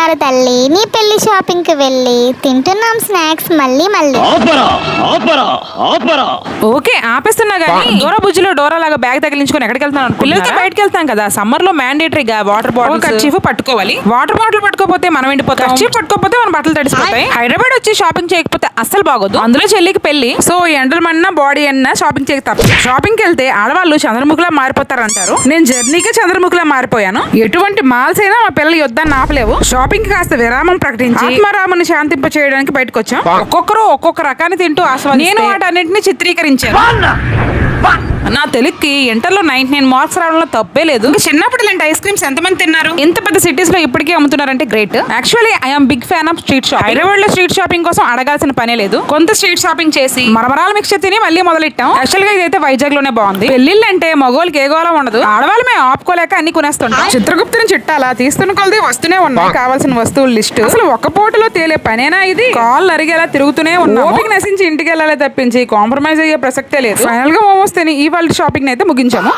బంగారు తల్లి, నీ పెళ్లి షాపింగ్ కి వెళ్ళి తింటున్నాం స్నాక్స్ మళ్ళీ మళ్ళీ. ఓకే ఆపేస్తున్నా గానీ డోరా బుజ్జిలో డోరా లాగా బ్యాగ్ తగిలించుకొని ఎక్కడికి వెళ్తాను? పిల్లలతో బయటకు వెళ్తాం కదా, సమ్మర్ లో మ్యాండేటరీగా వాటర్ బాటిల్ కర్చీఫ్ పట్టుకోవాలి. వాటర్ బాటిల్ పట్టుకోపోతే మనం ఎండిపోతాం, కర్చీఫ్ పట్టుకోపోతే మన బట్టలు తడిసిపోతాయి. హైదరాబాద్ వచ్చి షాపింగ్ చేయకపోతే అస్సలు బాగోదు. అందులో చెల్లికి పెళ్లి, సో ఎండలు మన్నా బాడీ అన్నా షాపింగ్ చేయక తప్పదు. షాపింగ్ కి వెళ్తే ఆడవాళ్ళు చంద్రముఖిలా మారిపోతారు అంటారు. నేను జర్నీకి చంద్రముఖిలా మారిపోయాను. ఎటువంటి మాల్స్ అయినా మా పిల్లలు యుద్ధాన్ని ఆపలేవు. షాపింగ్ కి కాస్త విరామం ప్రకటించి ఆత్మరాముని శాంతింప చేయడానికి బయటకు వచ్చాం. ఒక్కొక్కరు ఒక్కొక్క రకాన్ని తింటూ ఆస్వాదిస్తే నేను వాటన్నింటినీ చిత్రీకరించాను. నా తెలుగుకి ఇంటర్లో 99 మార్క్స్ రావడంలో తప్పే లేదు. చిన్నప్పుడు ఇలాంటి ఐస్ క్రీమ్స్ ఎంతమంది తిన్నారు? ఇంత పెద్ద సిటీస్ లో ఇప్పటికీ అమ్ముతున్నారంటే great. Actually I'm big fan of street shopping. Hyderabad లో స్ట్రీట్ షాపింగ్ కోసం అడగాల్సిన పనే లేదు. కొంత స్ట్రీట్ షాపింగ్ చేసి మరమరాల మిక్చర్ తిని మళ్ళీ మొదలెట్టాం. యాక్చువల్ గా ఇదైతే వైజాగ్ లోనే బాగుంది. పెళ్లిళ్ళు అంటే మగోళ్ళకి ఏ గోళం ఉండదు, ఆడవాళ్ళు మేము ఆపుకోలేక అన్ని కొనేస్తుంటాం. చిత్రగుప్తుని చిట్టాలా తీస్తున్న కొలది వస్తూనే ఉన్నాయి కావాల్సిన వస్తువుల లిస్ట్. అసలు ఒక్క పూటలో తేలే పనేనా ఇది? కాళ్ళు అరిగేలా తిరుగుతూనే ఉన్నాం. ఓపిక నశించి ఇంటికి వెళ్ళాలి తప్పించి కాంప్రమైజ్ అయ్యే ప్రసక్తే లేదు. ఫైనల్ గా మోమోస్ తిని ఈ వరల్డ్ షాపింగ్ అయితే ముగించాము.